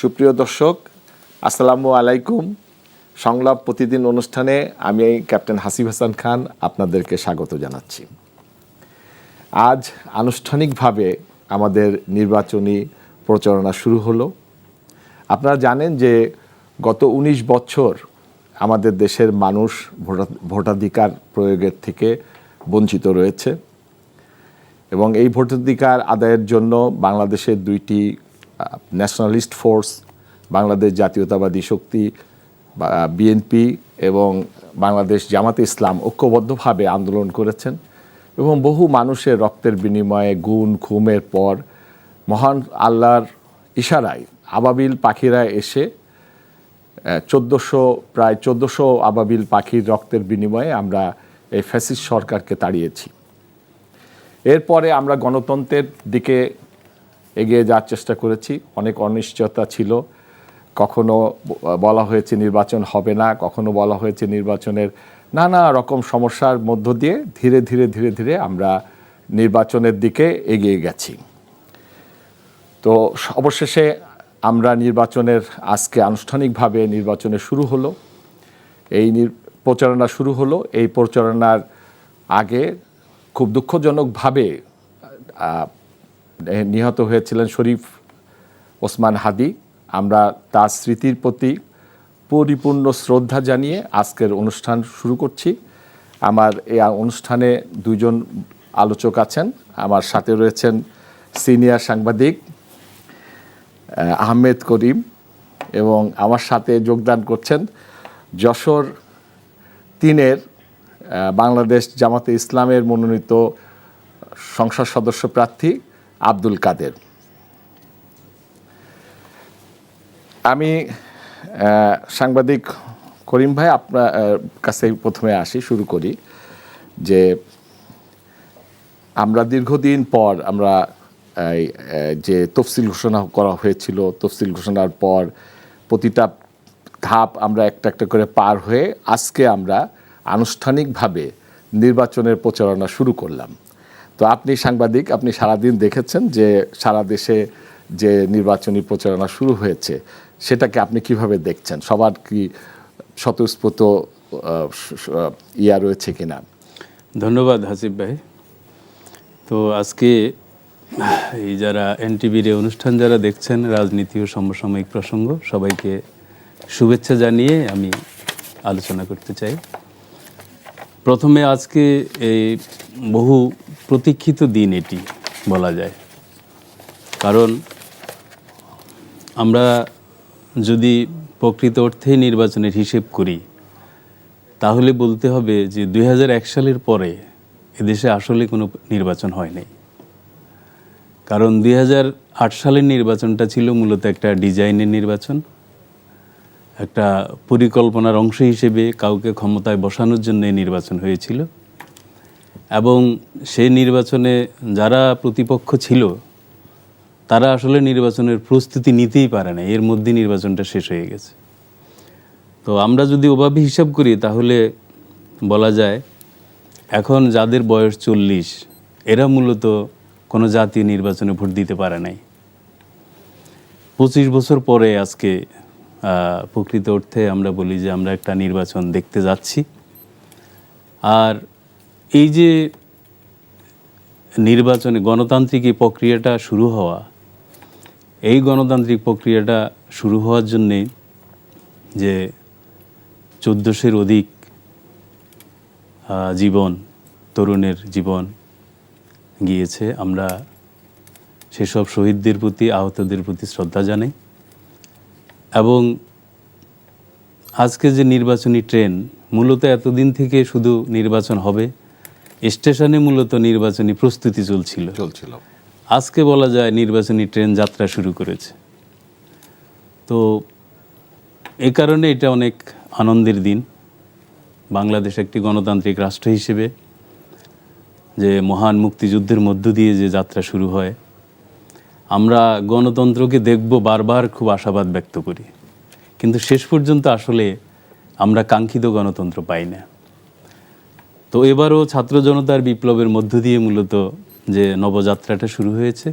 সুপ্রিয় দর্শক, আসসালামু আলাইকুম। সংলাপ প্রতিদিন অনুষ্ঠানে আমি ক্যাপ্টেন হাসিব হাসান খান আপনাদেরকে স্বাগত জানাচ্ছি। আজ আনুষ্ঠানিকভাবে আমাদের নির্বাচনী প্রচারণা শুরু হলো। আপনারা জানেন যে গত ১৯ বছর আমাদের দেশের মানুষ ভোটাধিকার প্রয়োগের থেকে বঞ্চিত রয়েছে এবং এই ভোটাধিকার আদায়ের জন্য বাংলাদেশের দুইটি ন্যাশনালিস্ট ফোর্স, বাংলাদেশ জাতীয়তাবাদী শক্তি বিএনপি এবং বাংলাদেশ জামাতে ইসলাম ঐক্যবদ্ধভাবে আন্দোলন করেছেন এবং বহু মানুষের রক্তের বিনিময়ে গুম খুমের পর মহান আল্লাহর ইশারায় আবাবিল পাখিরা এসে প্রায় ১৪০০ আবাবিল পাখির রক্তের বিনিময়ে আমরা এই ফ্যাসিস্ট সরকারকে তাড়িয়েছি। এরপরে আমরা গণতন্ত্রের দিকে এগিয়ে যাওয়ার চেষ্টা করেছি। অনেক অনিশ্চয়তা ছিল, কখনো বলা হয়েছে নির্বাচন হবে না, কখনো বলা হয়েছে নির্বাচনের নানা রকম সমস্যার মধ্য দিয়ে ধীরে ধীরে আমরা নির্বাচনের দিকে এগিয়ে গেছি। তো অবশেষে আমরা আজকে আনুষ্ঠানিকভাবে নির্বাচনের শুরু হলো, এই প্রচারণা শুরু হলো। এই প্রচারণার আগে খুব দুঃখজনকভাবে নিহত হয়েছিলেন শরীফ ওসমান হাদি। আমরা তার স্মৃতির প্রতি পরিপূর্ণ শ্রদ্ধা জানিয়ে আজকের অনুষ্ঠান শুরু করছি। আমার এই অনুষ্ঠানে দুজন আলোচক আছেন। আমার সাথে রয়েছেন সিনিয়র সাংবাদিক আহমেদ করিম এবং আমার সাথে যোগদান করছেন যশোর ৩-এর বাংলাদেশ জামাতে ইসলামের মনোনীত সংসদ সদস্য প্রার্থী আব্দুল কাদের। আমি সাংবাদিক করিম ভাই আপনার কাছে প্রথমে শুরু করি যে আমরা দীর্ঘদিন পর যে তফসিল ঘোষণা করা হয়েছিল, তফসিল ঘোষণার পর প্রতিটা ধাপ আমরা একটা করে পার হয়ে আজকে আমরা আনুষ্ঠানিকভাবে নির্বাচনের প্রচারণা শুরু করলাম। তো আপনি সাংবাদিক, আপনি সারাদিন দেখেছেন যে সারা দেশে যে নির্বাচনী প্রচারণা শুরু হয়েছে, সেটাকে আপনি কিভাবে দেখছেন? সবার কি স্বতঃস্ফূর্ত রয়েছে কিনা? ধন্যবাদ হাসিব ভাই। তো আজকে এই যারা এনটিভির অনুষ্ঠান যারা দেখছেন, রাজনীতি ও সমসাময়িক প্রসঙ্গ, সবাইকে শুভেচ্ছা জানিয়ে আমি আলোচনা করতে চাই। প্রথমে আজকে এই বহু প্রতীক্ষিত দিন এটি বলা যায়, কারণ আমরা যদি প্রকৃত অর্থে নির্বাচনের হিসেব করি তাহলে বলতে হবে যে ২০০১ সালের পরে এদেশে আসলে কোনো নির্বাচন হয় নাই। কারণ ২০০৮ সালের নির্বাচনটা ছিল মূলত একটা ডিজাইনের নির্বাচন, একটা পরিকল্পনার অংশ হিসেবে কাউকে ক্ষমতায় বসানোর জন্য নির্বাচন হয়েছিল এবং সেই নির্বাচনে যারা প্রতিপক্ষ ছিল তারা আসলে নির্বাচনের প্রস্তুতি নিতেই পারে না, এর মধ্যে নির্বাচনটা শেষ হয়ে গেছে। তো আমরা যদি ওভাবে হিসাব করি তাহলে বলা যায় এখন যাদের বয়স ৪০ এরা মূলত কোনো জাতীয় নির্বাচনে ভোট দিতে পারে নাই। ২৫ বছর পরে আজকে প্রকৃত অর্থে আমরা বলি যে আমরা একটা নির্বাচন দেখতে যাচ্ছি। আর এই যে নির্বাচনে গণতান্ত্রিক এই প্রক্রিয়াটা শুরু হওয়া, এই গণতান্ত্রিক প্রক্রিয়াটা শুরু হওয়ার জন্যে যে ১৪০০-এর অধিক তরুণের জীবন গিয়েছে, আমরা সেসব শহীদদের প্রতি, আহতদের প্রতি শ্রদ্ধা জানাই। এবং আজকে যে নির্বাচনী ট্রেন, মূলত এতদিন থেকে শুধু নির্বাচন হবে, স্টেশনে মূলত নির্বাচনী প্রস্তুতি চলছিল। আজকে বলা যায় নির্বাচনী ট্রেন যাত্রা শুরু করেছে। তো এই কারণে এটা অনেক আনন্দের দিন। বাংলাদেশ একটি গণতান্ত্রিক রাষ্ট্র হিসেবে যে মহান মুক্তিযুদ্ধের মধ্য দিয়ে যে যাত্রা শুরু হয়, আমরা গণতন্ত্রকে দেখব বারবার খুব আশাবাদ ব্যক্ত করি, কিন্তু শেষ পর্যন্ত আসলে আমরা কাঙ্ক্ষিত গণতন্ত্র পাই না। তো এবারও ছাত্র জনতার বিপ্লবের মধ্য দিয়ে মূলত যে নবযাত্রাটা শুরু হয়েছে,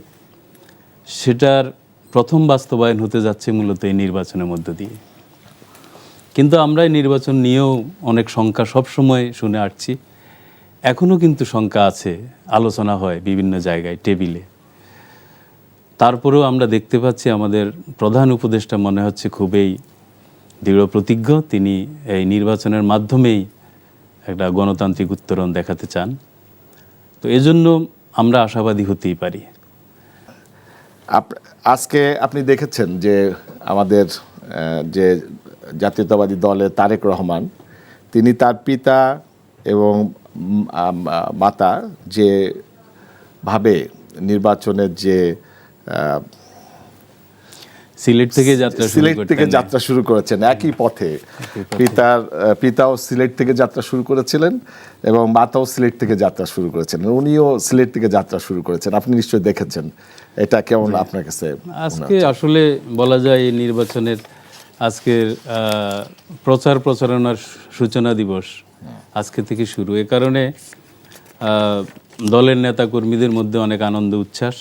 সেটার প্রথম বাস্তবায়ন হতে যাচ্ছে মূলত এই নির্বাচনের মধ্য দিয়ে। কিন্তু আমরা এই নির্বাচন নিয়েও অনেক শঙ্কা সবসময় শুনে আসছি, এখনও কিন্তু শঙ্কা আছে, আলোচনা হয় বিভিন্ন জায়গায় টেবিলে। তারপরেও আমরা দেখতে পাচ্ছি আমাদের প্রধান উপদেষ্টা মনে হচ্ছে খুবই দৃঢ় প্রতিজ্ঞ, তিনি এই নির্বাচনের মাধ্যমেই একটা গণতান্ত্রিক উত্তরণ দেখাতে চান। তো এজন্য আমরা আশাবাদী হতেই পারি। আজকে আপনি দেখেছেন যে আমাদের যে জাতীয়তাবাদী দলের তারেক রহমান, তিনি তার পিতা এবং মাতা যে ভাবে নির্বাচনের যে সিলেট থেকে যাত্রা শুরু করেছেন একই পথে। পিতাও সিলেট থেকে যাত্রা শুরু করেছিলেন এবং মাতাও সিলেট থেকে যাত্রা শুরু করেছেন, উনিও সিলেট থেকে যাত্রা শুরু করেছেন। আপনি নিশ্চয়ই দেখেছেন, এটা কেমন আপনার কাছে? আজকে আসলে বলা যায় এই নির্বাচনের আজকের প্রচার প্রচারণার সূচনা দিবস আজকে থেকে শুরু। এ কারণে দলের নেতা কর্মীদের মধ্যে অনেক আনন্দ উচ্ছ্বাস।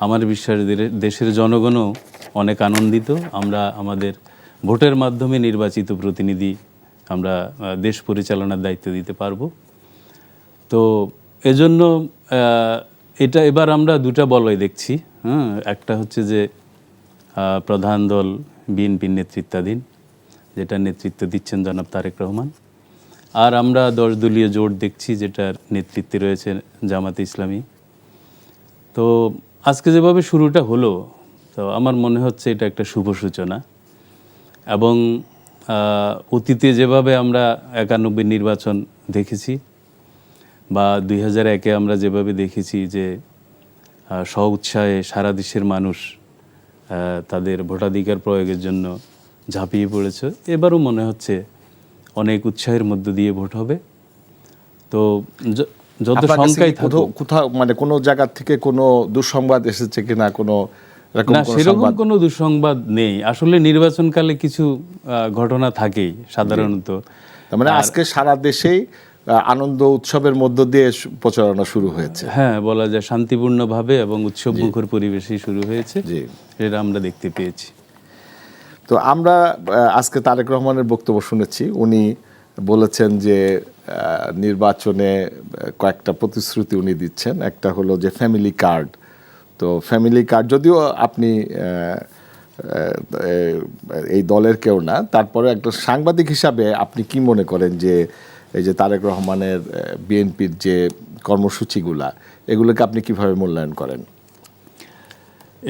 আমার বিশ্বাস দেশের জনগণও অনেক আনন্দিত। আমরা আমাদের ভোটের মাধ্যমে নির্বাচিত প্রতিনিধি আমরা দেশ পরিচালনার দায়িত্ব দিতে পারবো। তো এজন্য এটা এবার আমরা দুটা বলয় দেখছি। একটা হচ্ছে যে প্রধান দল বিএনপির নেতৃত্বাধীন, যেটা নেতৃত্ব দিচ্ছেন জনাব তারেক রহমান, আর আমরা 10 দলীয় জোট দেখছি যেটার নেতৃত্বে রয়েছে জামাতে ইসলামী। তো আজকে যেভাবে শুরুটা হলো, তো আমার মনে হচ্ছে এটা একটা শুভ সূচনা। এবং অতীতে যেভাবে আমরা 91 নির্বাচন দেখেছি বা 2001-এ আমরা যেভাবে দেখেছি যে স্ব উৎসাহে সারা দেশের মানুষ তাদের ভোটাধিকার প্রয়োগের জন্য ঝাঁপিয়ে পড়েছে, এবারও মনে হচ্ছে অনেক উৎসাহের মধ্য দিয়ে ভোট হবে। তো যত সংখ্যাই থাকুক, কোথাও মানে কোনো জায়গা থেকে কোনো দুঃসংবাদ এসেছে কিনা? না, সেরকম কোনো দুঃসংবাদ নেই। আসলে নির্বাচনকালে কিছু ঘটনা থাকেই সাধারণত। মানে আজকে সারা দেশেই আনন্দ উৎসবের মধ্য দিয়ে প্রচারণা শুরু হয়েছে। হ্যাঁ, বলা যায় শান্তিপূর্ণভাবে এবং উৎসব মুখর পরিবেশেই শুরু হয়েছে, এটা আমরা দেখতে পেয়েছি। তো আমরা আজকে তারেক রহমানের বক্তব্য শুনেছি। উনি বলেছেন যে নির্বাচনে কয়েকটা প্রতিশ্রুতি উনি দিচ্ছেন। একটা হলো যে ফ্যামিলি কার্ড। তো ফ্যামিলি কার্ড যদিও আপনি এই দলের কেউ না, তারপরে একটা সাংবাদিক হিসাবে আপনি কি মনে করেন যে এই যে তারেক রহমানের বিএনপির যে কর্মসূচিগুলা, এগুলোকে আপনি কিভাবে মূল্যায়ন করেন?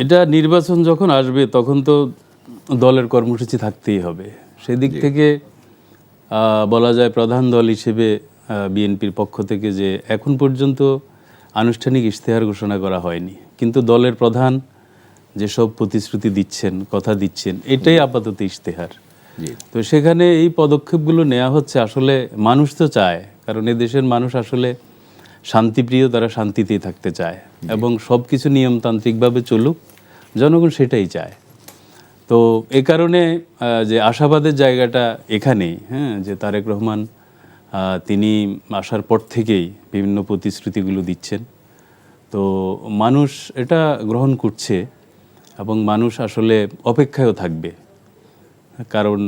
এটা নির্বাচন যখন আসবে তখন তো দলের কর্মসূচি থাকতেই হবে। সেদিক থেকে বলা যায় প্রধান দল হিসেবে বিএনপির পক্ষ থেকে যে এখন পর্যন্ত আনুষ্ঠানিক ইশতেহার ঘোষণা করা হয়নি, কিন্তু দলের প্রধান যেসব প্রতিশ্রুতি দিচ্ছেন, কথা দিচ্ছেন, এটাই আপাতত ইশতেহার। তো সেখানে এই পদক্ষেপগুলো নেওয়া হচ্ছে। আসলে মানুষ তো চায়, কারণ এদেশের মানুষ আসলে শান্তিপ্রিয়, তারা শান্তিতেই থাকতে চায় এবং সব কিছু নিয়মতান্ত্রিকভাবে চলুক, জনগণ সেটাই চায়। তো এ কারণে যে আশাবাদের জায়গাটা এখানেই, যে তারেক রহমান তিনি আসার পর থেকেই বিভিন্ন প্রতিশ্রুতিগুলো দিচ্ছেন। তো মানুষ এটা গ্রহণ করছে এবং মানুষ আসলে অপেক্ষায়ও থাকবে, কারণ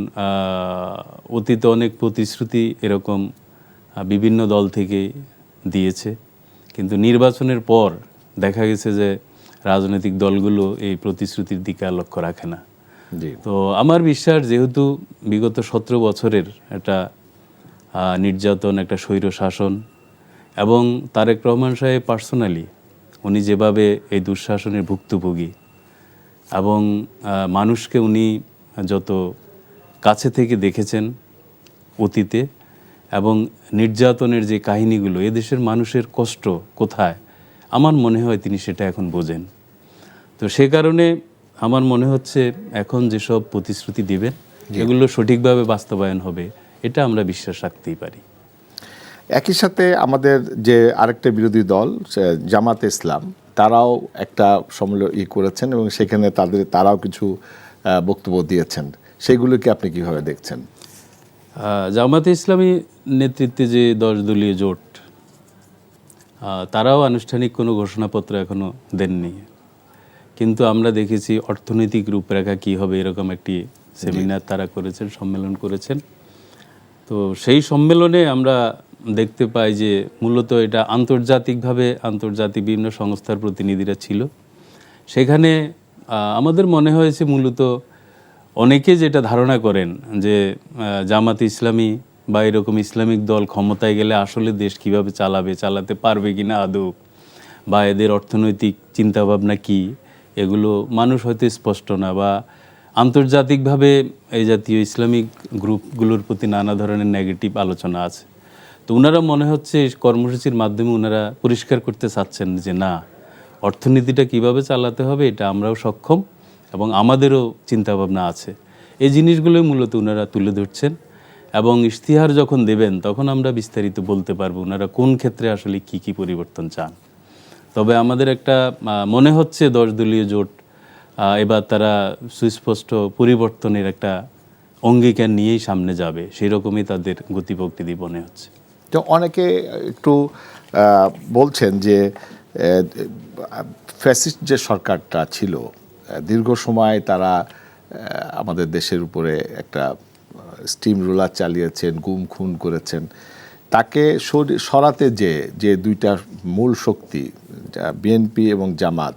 অতীতে অনেক প্রতিশ্রুতি এরকম বিভিন্ন দল থেকে দিয়েছে, কিন্তু নির্বাচনের পর দেখা গেছে যে রাজনৈতিক দলগুলো এই প্রতিশ্রুতির দিকে আর লক্ষ্য রাখে না। তো আমার বিশ্বাস, যেহেতু বিগত 17 বছরের একটা নির্যাতন, একটা স্বৈর শাসন, এবং তারেক রহমান সাহেব পার্সোনালি উনি যেভাবে এই দুঃশাসনের ভুক্তভোগী এবং মানুষকে উনি যত কাছে থেকে দেখেছেন অতীতে, এবং নির্যাতনের যে কাহিনীগুলো, এদেশের মানুষের কষ্ট কোথায়, আমার মনে হয় তিনি সেটা এখন বোঝেন। তো সে কারণে আমার মনে হচ্ছে এখন যেসব প্রতিশ্রুতি দিবেন এগুলো সঠিকভাবে বাস্তবায়ন হবে, এটা আমরা বিশ্বাস রাখতেই পারি। একই সাথে আমাদের যে আরেকটা বিরোধী দল জামাতে ইসলাম, তারাও একটা সম্মেলন করেছেন এবং সেখানে তারাও কিছু বক্তব্য দিয়েছেন। সেগুলোকে আপনি কিভাবে দেখছেন? জামাতে ইসলামী নেতৃত্বে যে 10 দলীয় জোট, তারাও আনুষ্ঠানিক কোনো ঘোষণাপত্র এখনো দেননি, কিন্তু আমরা দেখেছি অর্থনৈতিক রূপরেখা কী হবে এরকম একটি সেমিনার তারা করেছেন, সম্মেলন করেছেন। তো সেই সম্মেলনে আমরা দেখতে পাই যে মূলত এটা আন্তর্জাতিকভাবে আন্তর্জাতিক বিভিন্ন সংস্থার প্রতিনিধিরা ছিল। সেখানে আমাদের মনে হয়েছে মূলত অনেকে যেটা ধারণা করেন যে জামাত ইসলামী বা এরকম ইসলামিক দল ক্ষমতায় গেলে আসলে দেশ কিভাবে চালাতে পারবে কিনা আদৌ, বা এদের অর্থনৈতিক চিন্তাভাবনা কি, এগুলো মানুষ হয়তো স্পষ্ট না, বা আন্তর্জাতিকভাবে এই জাতীয় ইসলামিক গ্রুপগুলোর প্রতি নানা ধরনের নেগেটিভ আলোচনা আছে। তো ওনারা মনে হচ্ছে কর্মসূচির মাধ্যমে ওনারা পরিষ্কার করতে চাচ্ছেন যে না, অর্থনীতিটা কিভাবে চালাতে হবে এটা আমরাও সক্ষম এবং আমাদেরও চিন্তাভাবনা আছে। এই জিনিসগুলোই মূলত ওনারা তুলে ধরছেন এবং ইশতিহার যখন দেবেন তখন আমরা বিস্তারিত বলতে পারবো ওনারা কোন ক্ষেত্রে আসলে কি কি পরিবর্তন চান। তবে আমাদের একটা মনে হচ্ছে 10 দলীয় জোট এবার তারা সুস্পষ্ট পরিবর্তনের একটা অঙ্গীকার নিয়েই সামনে যাবে, সেই রকমই তাদের গতিপ্রকৃতি মনে হচ্ছে। তো অনেকে একটু বলছেন যে ফ্যাসিস্ট যে সরকারটা ছিল দীর্ঘ সময় তারা আমাদের দেশের উপরে একটা স্টিম রোলার চালিয়েছেন, গুম খুন করেছেন। তাকে সরাতে যে দুইটা মূল শক্তি বিএনপি এবং জামাত,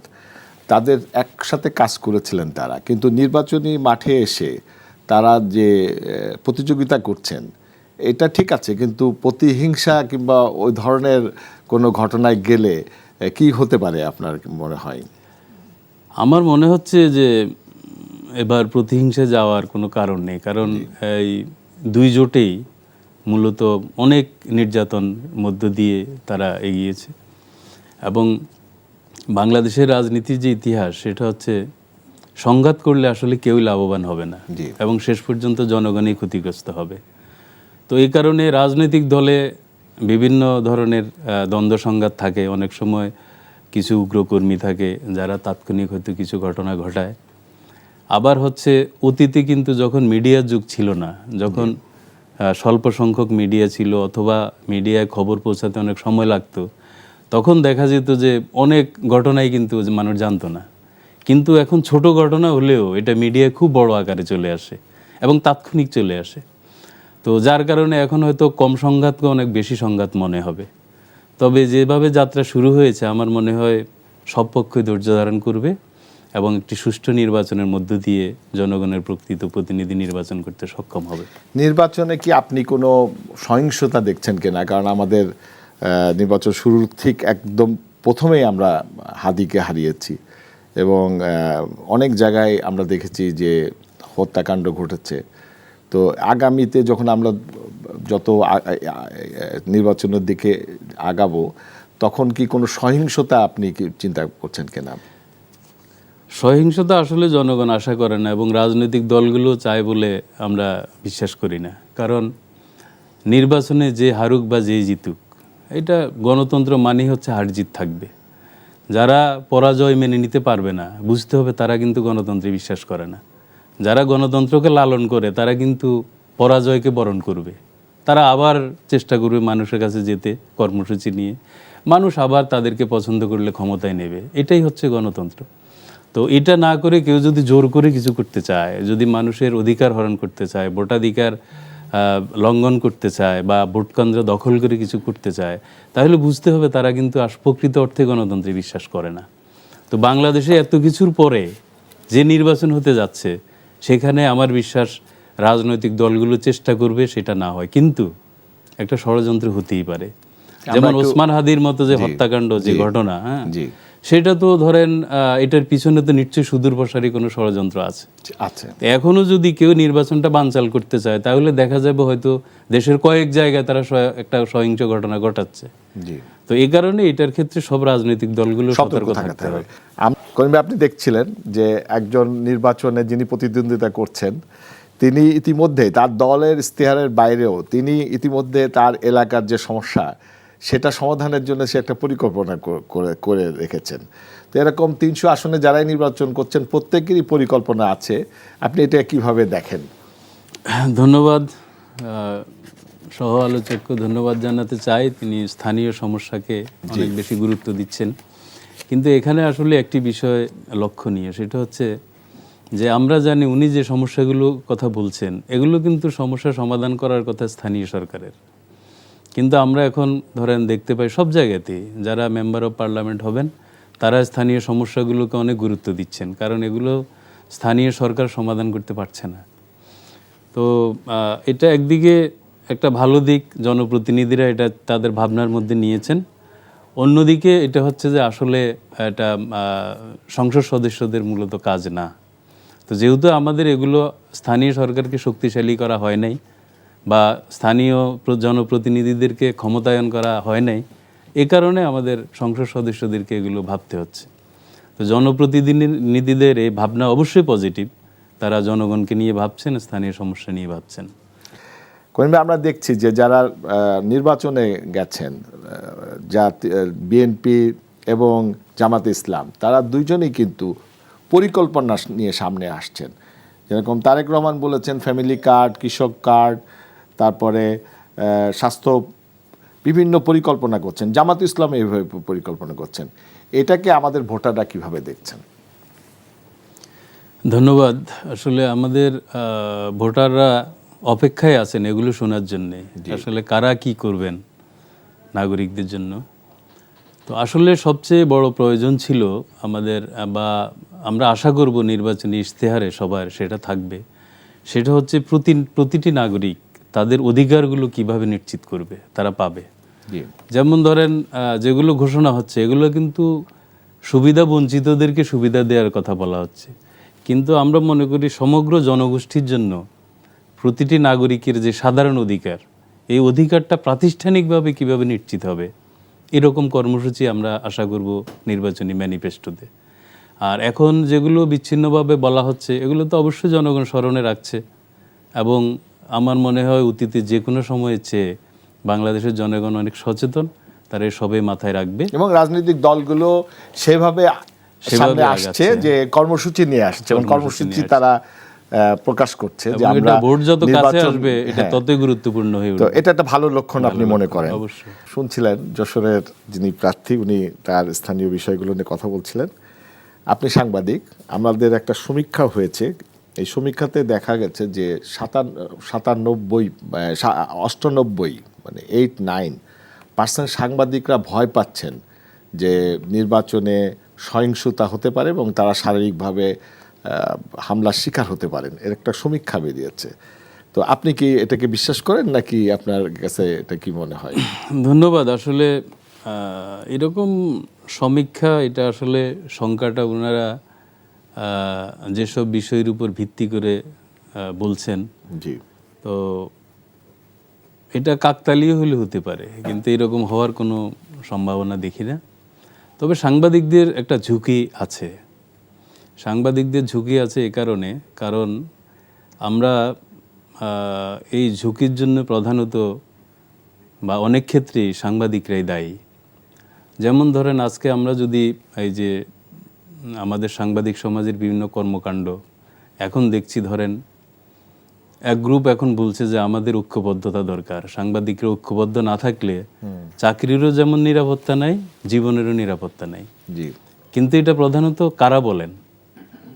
তাদের একসাথে কাজ করেছিলেন তারা, কিন্তু নির্বাচনী মাঠে এসে তারা যে প্রতিযোগিতা করছেন এটা ঠিক আছে, কিন্তু প্রতিহিংসা কিংবা ওই ধরনের কোনো ঘটনায় গেলে কি হতে পারে আপনার মনে হয়? আমার মনে হচ্ছে যে এবার প্রতিহিংসা যাওয়ার কোনো কারণ নেই, কারণ এই দুই জোটেই মূলত অনেক নির্যাতন মধ্য দিয়ে তারা এগিয়েছে এবং বাংলাদেশের রাজনীতির যে ইতিহাস সেটা হচ্ছে সংঘাত করলে আসলে কেউই লাভবান হবে না এবং শেষ পর্যন্ত জনগণই ক্ষতিগ্রস্ত হবে। তো এই কারণে রাজনৈতিক দলে বিভিন্ন ধরনের দ্বন্দ্ব সংঘাত থাকে, অনেক সময় কিছু উগ্রকর্মী থাকে যারা তাৎক্ষণিক হয়তো কিছু ঘটনা ঘটায়। আবার হচ্ছে অতীতে কিন্তু যখন মিডিয়ার যুগ ছিল না, যখন স্বল্প সংখ্যক মিডিয়া ছিল অথবা মিডিয়ায় খবর পৌঁছাতে অনেক সময় লাগতো, তখন দেখা যেত যে অনেক ঘটনাই কিন্তু মানুষ জানতো না। কিন্তু এখন ছোট ঘটনা হলেও এটা মিডিয়ায় খুব বড় আকারে চলে আসে এবং তাৎক্ষণিক চলে আসে। তো যার কারণে এখন হয়তো কম সংঘাতকে অনেক বেশি সংঘাত মনে হবে। তবে যেভাবে যাত্রা শুরু হয়েছে আমার মনে হয় সব পক্ষই ধৈর্য ধারণ করবে এবং একটি সুষ্ঠু নির্বাচনের মধ্য দিয়ে জনগণের প্রকৃত প্রতিনিধি নির্বাচন করতে সক্ষম হবে। নির্বাচনে কি আপনি কোনো সহিংসতা দেখছেন কিনা? কারণ আমাদের নির্বাচন শুরুর ঠিক একদম প্রথমেই আমরা হাদিকে হারিয়েছি এবং অনেক জায়গায় আমরা দেখেছি যে হত্যাকাণ্ড ঘটেছে। তো আগামীতে যখন আমরা যত নির্বাচনের দিকে আগাবো তখন কি কোনো সহিংসতা আপনি কি চিন্তা করছেন কিনা? সহিংসতা আসলে জনগণ আশা করে না এবং রাজনৈতিক দলগুলো চায় বলে আমরা বিশ্বাস করি না। কারণ নির্বাচনে যে হারুক বা যে জিতুক, এটা গণতন্ত্র মানেই হচ্ছে হার জিত থাকবে। যারা পরাজয় মেনে নিতে পারবে না, বুঝতে হবে তারা কিন্তু গণতন্ত্রে বিশ্বাস করে না। যারা গণতন্ত্রকে লালন করে তারা কিন্তু পরাজয়কে বরণ করবে। তারা আবার চেষ্টা করবে মানুষের কাছে যেতে কর্মসূচি নিয়ে, মানুষ আবার তাদেরকে পছন্দ করলে ক্ষমতায় নেবে। এটাই হচ্ছে গণতন্ত্র। তো এটা না করে কেউ যদি জোর করে কিছু করতে চায়, যদি মানুষের অধিকার হরণ করতে চায়, ভোটাধিকার লঙ্ঘন করতে চায় বা ভোটকেন্দ্র দখল করে কিছু করতে চায়, তাহলে বুঝতে হবে তারা কিন্তু প্রকৃত অর্থে গণতন্ত্রে বিশ্বাস করে না। তো বাংলাদেশে এত কিছুর পরে যে নির্বাচন হতে যাচ্ছে সেখানে আমার বিশ্বাস রাজনৈতিক দলগুলো চেষ্টা করবে সেটা না হয়, কিন্তু একটা ষড়যন্ত্র হতেই পারে। যেমন ওসমান হাদির মতো যে হত্যাকাণ্ড, যে ঘটনা, হ্যাঁ, সেটা তো ধরেন এটার পিছনে তো নিশ্চয়ই সুদূর প্রসারী কোনো ষড়যন্ত্র আছে। এখনো যদি কেউ নির্বাচনটা বানচাল করতে চায় তাহলে দেখা যাবে হয়তো দেশের কয়েক জায়গায় তারা একটা সহিংস ঘটনা ঘটাচ্ছে। তো এই কারণে এটার ক্ষেত্রে সব রাজনৈতিক দলগুলো সতর্ক থাকতে হবে। আপনি দেখছিলেন যে একজন নির্বাচনে যিনি প্রতিদ্বন্দ্বিতা করছেন তিনি ইতিমধ্যে তার দলের ইশতেহারের বাইরেও তিনি ইতিমধ্যে তার এলাকার যে সমস্যা সেটা সমাধানের জন্য সে একটা পরিকল্পনা করে রেখেছেন। তো এরকম 300 আসনে যারাই নির্বাচন করছেন প্রত্যেকেরই পরিকল্পনা আছে। আপনি এটা কিভাবে দেখেন? ধন্যবাদ, সহ আলোচককে ধন্যবাদ জানাতে চাই। তিনি স্থানীয় সমস্যাকে অনেক বেশি গুরুত্ব দিচ্ছেন কিন্তু এখানে আসলে একটি বিষয় লক্ষণীয়, সেটা হচ্ছে যে আমরা জানি উনি যে সমস্যাগুলো কথা বলছেন এগুলো কিন্তু সমস্যা সমাধান করার কথা স্থানীয় সরকারের। কিন্তু আমরা এখন ধরেন দেখতে পাই সব জায়গাতেই যারা মেম্বার অফ পার্লামেন্ট হবেন তারা স্থানীয় সমস্যাগুলোকে অনেক গুরুত্ব দিচ্ছেন, কারণ এগুলো স্থানীয় সরকার সমাধান করতে পারছে না। তো এটা একদিকে একটা ভালো দিক, জনপ্রতিনিধিরা এটা তাদের ভাবনার মধ্যে নিয়েছেন। অন্যদিকে এটা হচ্ছে যে আসলে এটা সংসদ সদস্যদের মূলত কাজ না। তো যেহেতু আমাদের এগুলো স্থানীয় সরকারকে শক্তিশালী করা হয় নাই বা স্থানীয় জনপ্রতিনিধিদেরকে ক্ষমতায়ন করা হয় নাই, এ কারণে আমাদের সংসদ সদস্যদেরকে এগুলো ভাবতে হচ্ছে। তো জনপ্রতিনিধিদের এই ভাবনা অবশ্যই পজিটিভ, তারা জনগণকে নিয়ে ভাবছেন, স্থানীয় সমস্যা নিয়ে ভাবছেন। করিম ভাই, আমরা দেখছি যে যারা নির্বাচনে গেছেন, বিএনপি এবং জামাতে ইসলাম, তারা দুইজনেই কিন্তু পরিকল্পনা নিয়ে সামনে আসছেন। যেরকম তারেক রহমান বলেছেন ফ্যামিলি কার্ড, কৃষক কার্ড, তারপরে স্বাস্থ্য, বিভিন্ন পরিকল্পনা করছেন। জামাতে ইসলাম এইভাবে পরিকল্পনা করছেন। এটাকে আমাদের ভোটাররা কিভাবে দেখছেন? ধন্যবাদ। আসলে আমাদের ভোটাররা অপেক্ষায় আছেন এগুলো শোনার জন্যে, আসলে কারা কি করবেন নাগরিকদের জন্য। তো আসলে সবচেয়ে বড় প্রয়োজন ছিল আমাদের, বা আমরা আশা করব নির্বাচনী ইশতেহারে সবার সেটা থাকবে, সেটা হচ্ছে প্রতিটি নাগরিক তাদের অধিকারগুলো কিভাবে নিশ্চিত করবে, তারা পাবে। যেমন ধরেন যেগুলো ঘোষণা হচ্ছে এগুলো কিন্তু সুবিধা বঞ্চিতদেরকে সুবিধা দেওয়ার কথা বলা হচ্ছে, কিন্তু আমরা মনে করি সমগ্র জনগোষ্ঠীর জন্য প্রতিটি নাগরিকের যে সাধারণ অধিকার, এই অধিকারটা প্রাতিষ্ঠানিকভাবে কিভাবে নিশ্চিত হবে, এরকম কর্মসূচি আমরা আশা করব নির্বাচনী ম্যানিফেস্টোতে। আর এখন যেগুলো বিচ্ছিন্নভাবে বলা হচ্ছে এগুলো তো অবশ্যই জনগণ স্মরণে রাখছে, এবং আমার মনে হয় অতীতে যে কোনো সময়ের চেয়ে বাংলাদেশের জনগণ অনেক সচেতন, তারা সবাই মাথায় রাখবে। এবং রাজনৈতিক দলগুলো সেভাবে সামনে আসছে যে কর্মসূচি নিয়ে আসছে, এবং কর্মসূচি তারা প্রকাশ করছে যে আমরা ভোট যত কাছে আসবে এটা ততই গুরুত্বপূর্ণ হয়ে উঠবে। তো এটা একটা ভালো লক্ষণ আপনি মনে করেন? অবশ্যই। শুনছিলেন যশোরের যিনি প্রার্থী, উনি তার স্থানীয় বিষয়গুলো নিয়ে কথা বলছিলেন। আপনি সাংবাদিক, আমাদের একটা সমীক্ষা হয়েছে, এই সমীক্ষাতে দেখা গেছে যে 98 মানে 89% সাংবাদিকরা ভয় পাচ্ছেন যে নির্বাচনে সহিংসতা হতে পারে এবং তারা শারীরিকভাবে হামলার শিকার হতে পারেন, এর একটা সমীক্ষা বেরিয়েছে। তো আপনি কি এটাকে বিশ্বাস করেন, নাকি আপনার কাছে এটা কি মনে হয়? ধন্যবাদ। আসলে এরকম সমীক্ষা, এটা আসলে সংখ্যাটা ওনারা যেসব বিষয়ের উপর ভিত্তি করে বলছেন, জি, তো এটা কাকতালীয় হলে হতে পারে, কিন্তু এরকম হওয়ার কোনো সম্ভাবনা দেখি না। তবে সাংবাদিকদের একটা ঝুঁকি আছে, সাংবাদিকদের ঝুঁকি আছে এই কারণে, কারণ আমরা এই ঝুঁকির জন্য প্রধানত বা অনেক ক্ষেত্রেই সাংবাদিকরাই দায়ী। যেমন ধরেন আজকে আমরা যদি এই যে আমাদের সাংবাদিক সমাজের বিভিন্ন কর্মকাণ্ড এখন দেখছি, ধরেন এক গ্রুপ এখন বলছে যে আমাদের ঐক্যবদ্ধতা দরকার, সাংবাদিকরা ঐক্যবদ্ধ না থাকলে চাকরিরও যেমন নিরাপত্তা নাই, জীবনেরও নিরাপত্তা নাই। কিন্তু এটা প্রধানত কারা বলেন?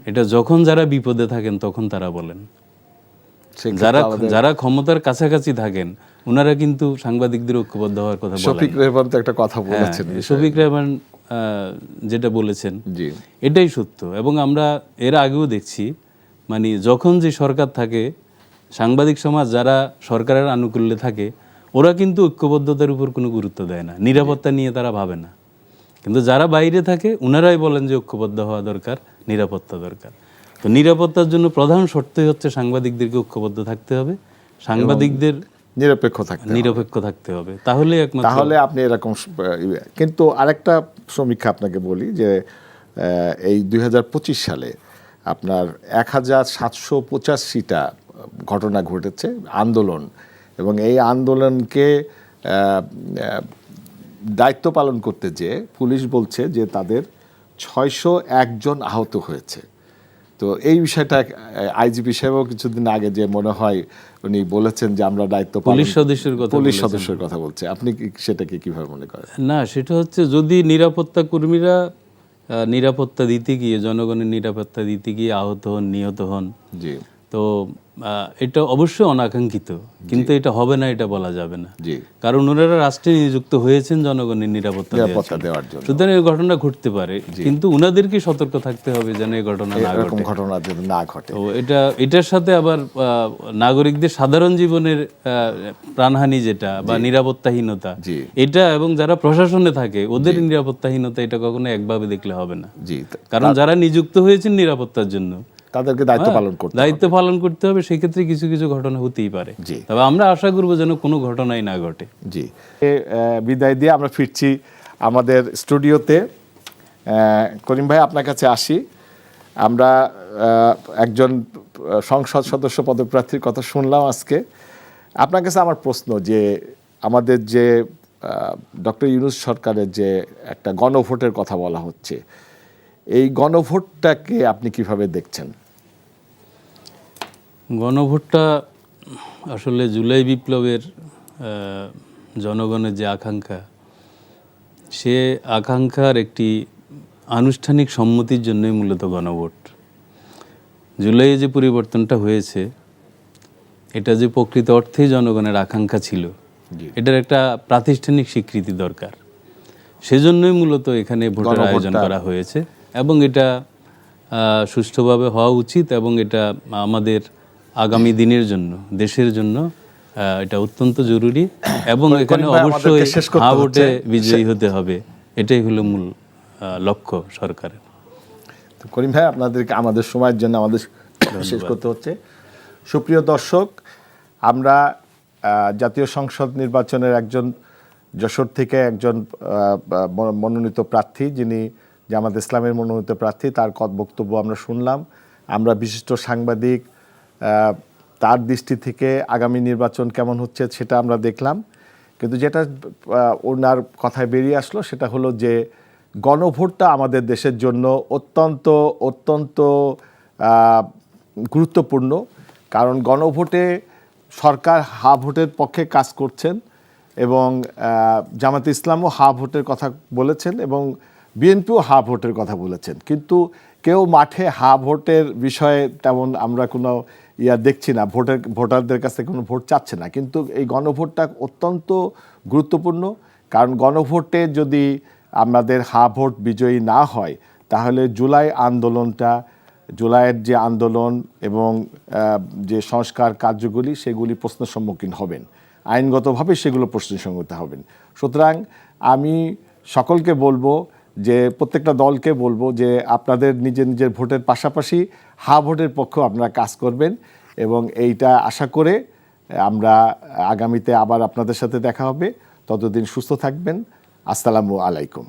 এটা যখন যারা বিপদে থাকেন তখন তারা বলেন। যারা ক্ষমতার কাছাকাছি থাকেন ওনারা কিন্তু সাংবাদিকদের ঐক্যবদ্ধ হওয়ার কথা বলেন। শফিক রেহমান তো একটা কথা বলেছেন, শফিক রেহমান যেটা বলেছেন এটাই সত্য। এবং আমরা এর আগেও দেখছি, মানে যখন যে সরকার থাকে, সাংবাদিক সমাজ যারা সরকারের আনুকূল্যে থাকে ওরা কিন্তু ঐক্যবদ্ধতার উপর কোনো গুরুত্ব দেয় না, নিরাপত্তা নিয়ে তারা ভাবে না। কিন্তু যারা বাইরে থাকে ওনারাই বলেন যে ঐক্যবদ্ধ হওয়া দরকার, নিরাপত্তা দরকার। তো নিরাপত্তার জন্য প্রধান শর্তই হচ্ছে সাংবাদিকদেরকে ঐক্যবদ্ধ থাকতে হবে, সাংবাদিকদের নিরপেক্ষ থাকতে হবে, তাহলে আপনি এরকম। কিন্তু আরেকটা সমীক্ষা আপনাকে বলি যে এই 2025 সালে আপনার 1785টা ঘটনা ঘটেছে, আন্দোলন, এবং এই আন্দোলনকে দায়িত্ব পালন করতে যে পুলিশ বলছে যে তাদের 601 জন আহত হয়েছে। তো এই বিষয়টা আইজিপি সাহেবও কিছুদিন আগে যে মনে হয় উনি বলেছেন যে আমরা দায়িত্ব পুলিশ সদস্যের কথা বলছে, আপনি সেটাকে কিভাবে মনে করেন? না, সেটা হচ্ছে যদি নিরাপত্তা কর্মীরা নিরাপত্তা দিতে গিয়ে, জনগণের নিরাপত্তা দিতে গিয়ে আহত হন, নিহত হন। জি তো এটা অবশ্যই অনাকাঙ্ক্ষিত, কিন্তু এটা হবে না এটা বলা যাবে না, জি কারণ ওনারা রাষ্ট্রে নিযুক্ত হয়েছেন জনগণের নিরাপত্তা দেওয়ার জন্য। সুতরাং এই ঘটনা ঘটতে পারে, কিন্তু উনাদেরকে সতর্ক থাকতে হবে যেন এই ঘটনা না এরকম ঘটে। ঘটনা যেন না ঘটে। তো এটার সাথে আবার নাগরিকদের সাধারণ জীবনের প্রাণহানি যেটা বা নিরাপত্তাহীনতা, জি এটা এবং যারা প্রশাসনে থাকে ওদের নিরাপত্তাহীনতা, এটা কখনো একভাবে দেখলে হবে না। জি কারণ যারা নিযুক্ত হয়েছেন নিরাপত্তার জন্য, তাদেরকে দায়িত্ব পালন করতে দায়িত্ব পালন করতে হবে। সেক্ষেত্রে কিছু কিছু ঘটনা হতেই পারে, জি। তবে আমরা আশা করবো যেন কোনো ঘটনাই না ঘটে। জি বিদায় দিয়ে আমরা ফিরছি আমাদের স্টুডিওতে। করিম ভাই, আপনার কাছে আসি। আমরা একজন সংসদ সদস্য পদপ্রার্থীর কথা শুনলাম আজকে। আপনার কাছে আমার প্রশ্ন যে আমাদের যে ডক্টর ইউনূস সরকারের যে একটা গণভোটের কথা বলা হচ্ছে, এই গণভোটটাকে আপনি কিভাবে দেখছেন? গণভোটটা আসলে জুলাই বিপ্লবের জনগণের যে আকাঙ্ক্ষা, সে আকাঙ্ক্ষার একটি আনুষ্ঠানিক সম্মতির জন্যই মূলত গণভোট। জুলাইয়ে যে পরিবর্তনটা হয়েছে, এটা যে প্রকৃত অর্থেই জনগণের আকাঙ্ক্ষা ছিল, এটার একটা প্রাতিষ্ঠানিক স্বীকৃতি দরকার। সেজন্যই মূলত এখানে ভোটের আয়োজন করা হয়েছে, এবং এটা সুষ্ঠুভাবে হওয়া উচিত, এবং এটা আমাদের আগামী দিনের জন্য, দেশের জন্য এটা অত্যন্ত জরুরি। এবং এখানে অবশ্যই হ্যাঁ ভোটে বিজয়ী হতে হবে, এটাই হলো মূল লক্ষ্য সরকারের। করিম ভাই, আপনাদেরকে আমাদের সময়ের জন্য আমাদের শেষ করতে হচ্ছে। সুপ্রিয় দর্শক, আমরা জাতীয় সংসদ নির্বাচনের একজন যশোর থেকে একজন মনোনীত প্রার্থী, যিনি জামাত ইসলামের মনোনীত প্রার্থী, তার বক্তব্য আমরা শুনলাম। আমরা বিশিষ্ট সাংবাদিক, তার দৃষ্টি থেকে আগামী নির্বাচন কেমন হচ্ছে সেটা আমরা দেখলাম। কিন্তু যেটা ওনার কথায় বেরিয়ে আসলো সেটা হলো যে গণভোটটা আমাদের দেশের জন্য অত্যন্ত অত্যন্ত গুরুত্বপূর্ণ। কারণ গণভোটে সরকার হা ভোটের পক্ষে কাজ করছেন, এবং জামাতে ইসলামও হা ভোটের কথা বলেছেন, এবং বিএনপিও হা ভোটের কথা বলেছেন। কিন্তু কেউ মাঠে হা ভোটের বিষয়ে তেমন আমরা কোনো দেখছি না, ভোটারদের কাছে কোনো ভোট চাচ্ছে না। কিন্তু এই গণভোটটা অত্যন্ত গুরুত্বপূর্ণ, কারণ গণভোটে যদি আমাদের হা ভোট বিজয়ী না হয়, তাহলে জুলাইয়ের যে আন্দোলন এবং যে সংস্কার কার্যগুলি, সেগুলি প্রশ্নের সম্মুখীন হবেন, আইনগতভাবে সেগুলো প্রশ্নের সম্মুখীন হবেন। সুতরাং আমি সকলকে বলবো, যে প্রত্যেকটা দলকে বলবো, যে আপনাদের নিজের নিজের ভোটের পাশাপাশি হা ভোটের পক্ষেও আপনারা কাজ করবেন, এবং এইটা আশা করে আমরা আগামীতে আবার আপনাদের সাথে দেখা হবে। ততদিন সুস্থ থাকবেন। আসসালামু আলাইকুম।